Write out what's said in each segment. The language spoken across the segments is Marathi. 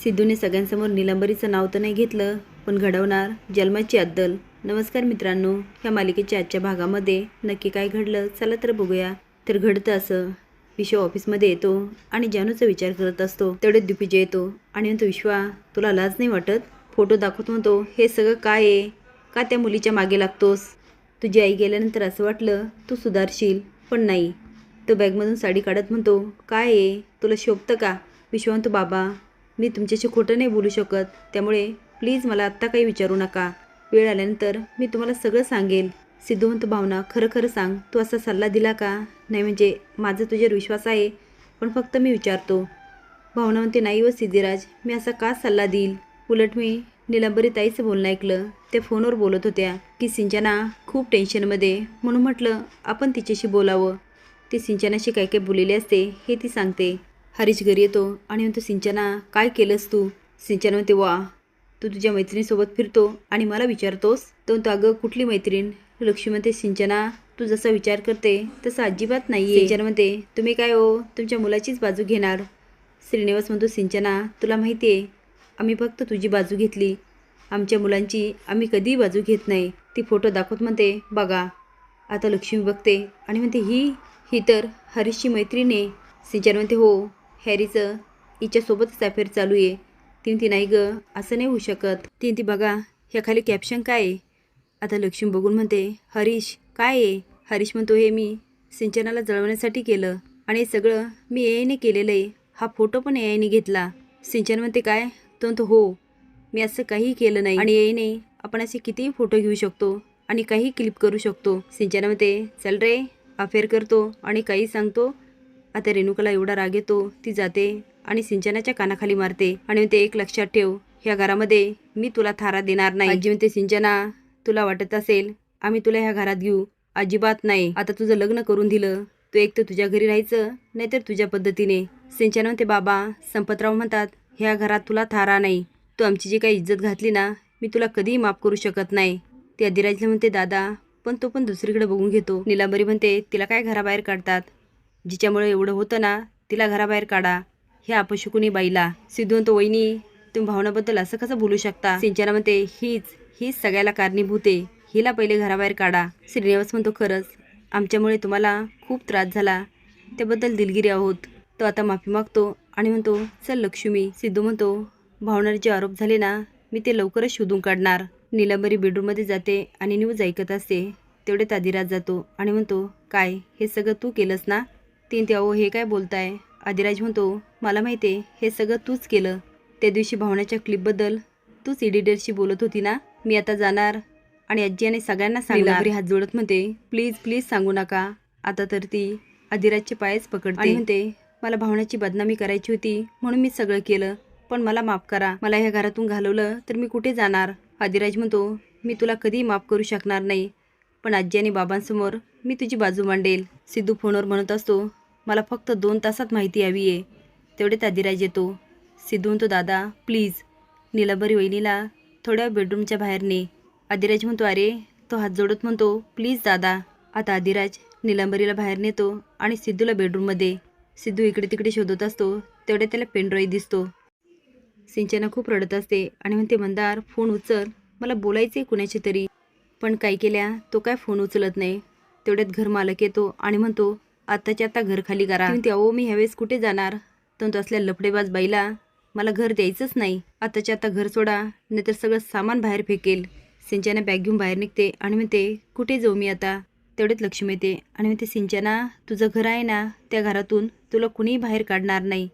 सिद्धूने सगळ्यांसमोर नीलंबरीचं नाव तर नाही घेतलं, पण घडवणार जन्माची अद्दल. नमस्कार मित्रांनो, ह्या मालिकेच्या आजच्या भागामध्ये नक्की काय घडलं चला तर बघूया. तर घडतं असं, विश्व ऑफिसमध्ये येतो आणि जानूचा विचार करत असतो. तेवढ्यात दिग्विजय येतो आणि म्हणतो, विश्वा तुला लाज नाही वाटत? फोटो दाखवत म्हणतो, हे सगळं काय आहे? का त्या मुलीच्या मागे लागतोस? तुझी आई गेल्यानंतर असं वाटलं तू सुधारशील, पण नाही. तो बॅगमधून साडी काढत म्हणतो, काय आहे, तुला शोभतं का? विश्वा म्हणतो, बाबा मी तुमच्याशी खोटं नाही बोलू शकत, त्यामुळे प्लीज मला आत्ता काही विचारू नका. वेळ आल्यानंतर मी तुम्हाला सगळं सांगेल. सिद्धू म्हणतो, भावना खरं खरं सांग, तू असा सल्ला दिला का? नाही म्हणजे माझा तुझ्यावर विश्वास आहे, पण फक्त मी विचारतो. भावना म्हणते, नाही व सिद्धिराज, मी असा का सल्ला देईल? उलट मी निलंबरी ताईचं बोलणं ऐकलं. ते फोनवर बोलत होत्या की सिंचना खूप टेन्शनमध्ये, म्हणून म्हटलं आपण तिच्याशी बोलावं. ती सिंचनाशी काय काय बोललेली असते हे ती सांगते. हरीश घरी येतो आणि म्हणतो, सिंचना काय केलंस तू? सिंचना म्हणते, वा तू तुझ्या मैत्रिणीसोबत फिरतो आणि मला विचारतोस? तो म्हणतो, अगं कुठली मैत्रीण? लक्ष्मी म्हणते, सिंचना तू जसा विचार करते तसं अजिबात नाही. सिंचना म्हणते, तुम्ही काय हो तुमच्या मुलाचीच बाजू घेणार? श्रीनिवास म्हणतो, सिंचना तुला माहिती आहे आम्ही फक्त तुझी बाजू घेतली, आमच्या मुलांची आम्ही कधीही बाजू घेत नाही. ती फोटो दाखवत म्हणते, बघा. आता लक्ष्मी बघते आणि म्हणते, ही तर हरीशची मैत्रीण आहे. सिंचना म्हणते, हो हॅरीचं हिच्यासोबतच अफेअर चालू आहे. ती म्हणते, नाही गं असं नाही होऊ शकत. ती म्हणते, बघा ह्या खाली कॅप्शन काय आहे? आता लक्ष्मी बघून म्हणते, हरीश काय आहे? हरीश म्हणतो, हे मी सिंचनाला जळवण्यासाठी केलं आणि हे सगळं मी एआयने केलेलं आहे. हा फोटो पण एआयने घेतला. सिंचना म्हणते, काय? तो म्हणतो, हो मी असं काहीही केलं नाही आणि एआयने आपण असे कितीही फोटो घेऊ शकतो आणि काही क्लिप करू शकतो. सिंचना म्हणते, चल रे अफेअर करतो आणि काही सांगतो. आता रेणुकाला एवढा राग येतो, ती जाते आणि सिंचनाच्या कानाखाली मारते आणि म्हणते, एक लक्षात ठेव, ह्या घरामध्ये मी तुला थारा देणार नाही. आजी म्हणते, सिंचना तुला वाटत असेल आम्ही तुला ह्या घरात घेऊ, अजिबात नाही. आता तुझं लग्न करून दिलं, तू एक तर तुझ्या घरी राहायचं, नाहीतर तुझ्या पद्धतीने. सिंचना म्हणते, बाबा संपतराव म्हणतात ह्या घरात तुला थारा नाही. तू आमची जी काही इज्जत घातली ना, मी तुला कधीही माफ करू शकत नाही. ती अधिराजला म्हणते, दादा पण तो पण दुसरीकडे बघून घेतो. नीलांबरी म्हणते, तिला काय घराबाहेर काढतात? जिच्यामुळे एवढं होतं ना तिला घराबाहेर काढा, ह्या अपशकुनी बाईला. सिद्धू म्हणतो, वहिनी तुम्ही भावनाबद्दल असं कसं बोलू शकता? सिंचना म्हणते, हीच सगळ्याला कारणीभूत आहे, हिला पहिले घराबाहेर काढा. श्रीनिवास म्हणतो, खरंच आमच्यामुळे तुम्हाला खूप त्रास झाला, त्याबद्दल दिलगिरी आहोत. तो आता माफी मागतो आणि म्हणतो, चल लक्ष्मी. सिद्धू म्हणतो, भावनावर जे आरोप झाले ना मी ते लवकरच शोधून काढणार. नीलांबरी बेडरूममध्ये जाते आणि न्यूज ऐकत असते. तेवढ्यात अधिराज जातो आणि म्हणतो, काय हे सगळं तू केलंस ना? तीन ते, अहो हे काय बोलताय? अधिराज म्हणतो, मला माहिती आहे हे सगळं तूच केलं. त्या दिवशी भावनाच्या क्लिपबद्दल तूच एडिटरशी बोलत होती ना? मी आता जाणार आणि आजी आणि सगळ्यांना सांगणार. नीलांबरी हात जोडत म्हणते, प्लीज प्लीज सांगू नका. आता तर ती अधिराजचे पायच पकडते आणि म्हणते, मला भावनाची बदनामी करायची होती म्हणून मी सगळं केलं, पण मला माफ करा. मला ह्या घरातून घालवलं तर मी कुठे जाणार? अधिराज म्हणतो, मी तुला कधीही माफ करू शकणार नाही, पण आजी आणि बाबांसमोर मी तुझी बाजू मांडेल. सिद्धू फोनवर म्हणत असतो, मला फक्त 2 तासात माहिती हवी आहे. तेवढ्यात अधिराज येतो. सिद्धू म्हणतो, दादा प्लीज नीलांबरी वहिनीला थोड्या बेडरूमच्या बाहेर ने. अधिराज म्हणतो, अरे. तो हात जोडत म्हणतो, प्लीज दादा. आता अधिराज नीलांबरीला बाहेर नेतो आणि सिद्धूला बेडरूममध्ये. सिद्धू इकडे तिकडे शोधत असतो. तेवढ्यात त्याला पेनड्रॉईव्ह दिसतो. सिंचना खूप रडत असते आणि म्हणते, मंदार फोन उचल, मला बोलायचे कुणाशी तरी. पण काय केल्या तो काय फोन उचलत नाही. तेवढ्यात घर मालक येतो आणि म्हणतो, आत्ताच्या आता घर खाली करा. म्हणते, अहो मी ह्यावेळेस कुठे जाणार? तो असल्या लफडेबाज बाईला मला घर द्यायचंच नाही. आताच्या आता घर सोडा, नाहीतर सगळं सामान बाहेर फेकेल. सिंचना बॅग घेऊन बाहेर निघते आणि म्हणते, कुठे जाऊ मी आता? तेवढ्यात लक्ष्मी येते आणि म्हणते, सिंचना तुझं घर आहे ना, त्या घरातून तुला कुणीही बाहेर काढणार नाही.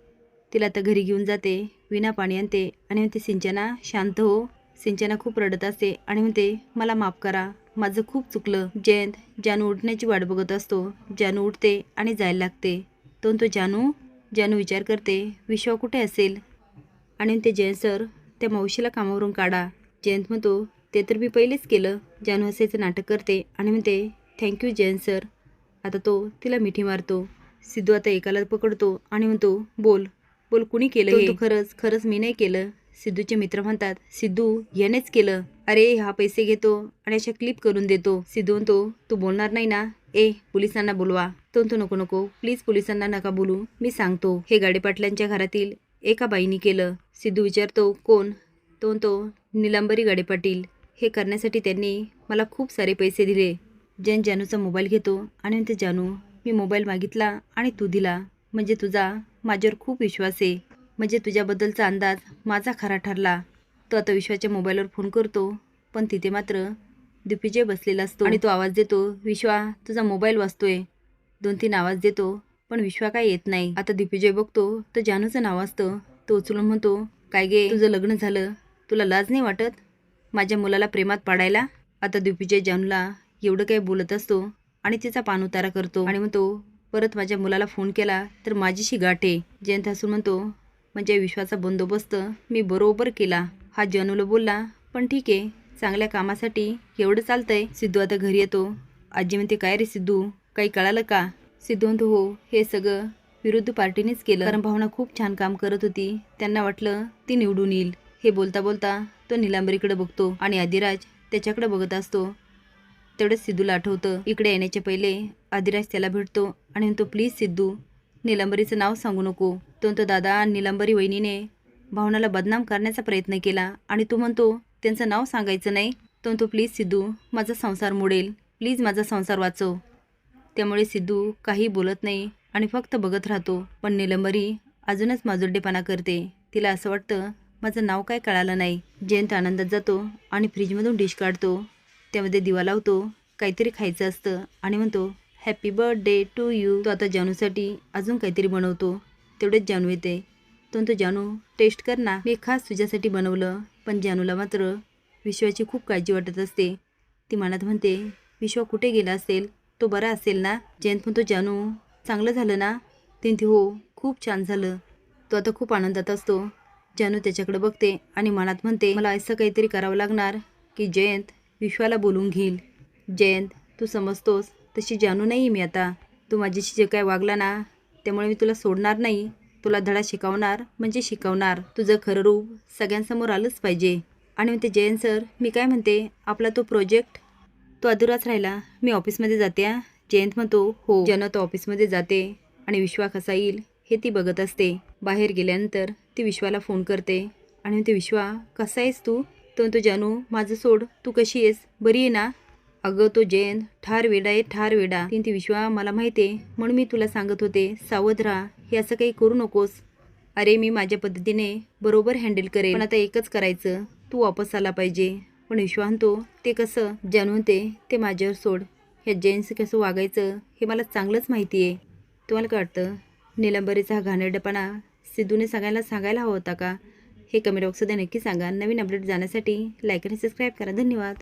तिला आता घरी घेऊन जाते, विना पाणी आणते आणि म्हणते, सिंचना शांत हो. सिंचना खूप रडत असते आणि म्हणते, मला माफ करा, माझं खूप चुकलं. जयंत जानू उठण्याची वाट बघत असतो. जानू उठते आणि जायला लागते. तो जानू विचार करते, विश्वा कुठे असेल? आणि ते, जयंत सर त्या मावशीला कामावरून काढा. जयंत म्हणतो, ते तर मी पहिलेच केलं. जानू हसायचं नाटक करते आणि म्हणते, थँक्यू जयंत सर. आता तो तिला मिठी मारतो. सिद्धू आता एकाला पकडतो आणि म्हणतो, बोल कुणी केलं हे? खरंच मी नाही केलं. सिद्धूचे मित्र म्हणतात, सिद्धू यानेच केलं. अरे हा पैसे घेतो आणि अशा क्लिप करून देतो. सिद्धू म्हणतो, तू बोलणार नाही ना? पोलिसांना बोलवा. तो नको प्लीज पोलिसांना नका बोलू, मी सांगतो. हे गाडेपाटलांच्या घरातील एका बाईनी केलं. सिद्धू विचारतो कोण? तो निलांबरी गाडे पाटील. हे करण्यासाठी त्यांनी मला खूप सारे पैसे दिले. जयंत जानूचा मोबाईल घेतो आणि म्हणते जानू मी मोबाईल मागितला आणि तू दिला म्हणजे तुझा माझ्यावर खूप विश्वास आहे. म्हणजे तुझ्याबद्दलचा अंदाज माझा खरा ठरला. तो आता विश्वाच्या मोबाईलवर फोन करतो पण तिथे मात्र दिग्विजय बसलेला असतो आणि तो आवाज देतो विश्वा तुझा मोबाईल वाजतोय. 2-3 आवाज देतो पण विश्वा काय येत नाही. आता दिग्विजय बघतो तर जानूचं नाव असतं. तो उचलून म्हणतो काय गे तुझं लग्न झालं तुला लाज नाही वाटत माझ्या मुलाला प्रेमात पाडायला? आता दिग्विजय जानूला एवढं काही बोलत असतो आणि तिचा पाणउतारा करतो आणि म्हणतो परत माझ्या मुलाला फोन केला तर माझीशी गाठ आहे. जयंत हसून म्हणतो म्हणजे विश्वाचा बंदोबस्त मी बरोबर केला. हा जानूला बोलला पण ठीक आहे चांगल्या कामासाठी एवढं चालतंय. सिद्धू आता घरी येतो. आजी म्हणते काय रे सिद्धू काही कळालं का? सिद्धू म्हणतो हो हे सगळं विरुद्ध पार्टीनेच केलं कारण भावना खूप छान काम करत होती त्यांना वाटलं ती निवडून येईल. हे बोलता बोलता तो निलांबरीकडे बघतो आणि आदिराज त्याच्याकडे बघत असतो. तेवढंच सिद्धूला आठवतं इकडे येण्याच्या पहिले आदिराज त्याला भेटतो आणि म्हणतो प्लीज सिद्धू निलांबरीचं नाव सांगू नको. तो म्हणतो दादा निलांबरी वहिनीने भावनाला बदनाम करण्याचा प्रयत्न केला आणि तू म्हणतो त्यांचं नाव सांगायचं नाही. तो म्हणतो प्लीज सिद्धू माझा संसार मोडेल प्लीज माझा संसार वाचव. त्यामुळे सिद्धू काही बोलत नाही आणि फक्त बघत राहतो. पण निलंबरी अजूनच माजुरडेपणा करते. तिला असं वाटतं माझं नाव काय कळालं नाही. जयंत आनंदात जातो आणि फ्रीजमधून डिश काढतो. त्यामध्ये दिवा लावतो. काहीतरी खायचं असतं आणि म्हणतो हॅपी बर्थडे टू यू. तो आता जानूसाठी अजून काहीतरी बनवतो. तेवढेच जानू येते. तो म्हणतो जानू टेस्ट कर ना मी खास तुझ्यासाठी बनवलं. पण जानूला मात्र विश्वाची खूप काळजी वाटत असते. ती मनात म्हणते विश्वा कुठे गेला असेल तो बरा असेल ना? जयंत म्हणतो जानू चांगलं झालं ना? ती म्हणते हो खूप छान झालं. तो आता खूप आनंदात असतो. जानू त्याच्याकडे बघते आणि मनात म्हणते मला असं काहीतरी करावं लागणार की जयंत विश्वाला बोलून घेईल. जयंत तू समजतोस तशी जानू नाही मी आता. तू माझ्याशी जे काय वागला ना त्यामुळे मी तुला सोडणार नाही. तुला धडा शिकवणार म्हणजे शिकवणार. तुझं खरं रूप सगळ्यांसमोर आलंच पाहिजे. आणि म्हणते जयंत सर मी काय म्हणते आपला तो प्रोजेक्ट तो अधुराच राहिला. मी ऑफिसमध्ये जाते. जयंत म्हणतो हो. जनू तो ऑफिसमध्ये जाते आणि विश्वा कसा येईल हे ती बघत असते. बाहेर गेल्यानंतर ती विश्वाला फोन करते आणि म्हणते विश्वा कसा आहेस तू? तो म्हणतो जानू माझं सोड तू कशी आहेस बरी आहे ना? अगं तो जयंत ठार वेडा आहे ठार वेडा. ती विश्वा मला माहिती आहे म्हणून मी तुला सांगत होते सावध राहा हे असं काही करू नकोस. अरे मी माझ्या पद्धतीने बरोबर हँडल करेल पण आता एकच करायचं तू वापस आला पाहिजे. पण विश्वा म्हणतो ते कसं? जानू म्हणते ते माझ्यावर सोड. ह्या जयंतचं कसं वागायचं हे मला चांगलंच माहिती आहे. तुम्हाला काय वाटतं निलंबरीचा हा घाणेरडेपणा सिद्धूने सगळ्यांना सांगायला हवा होता का? हे कमेंट बॉक्समध्ये नक्की सांगा. नवीन अपडेट जाण्यासाठी लाईक आणि सबस्क्राईब करा. धन्यवाद.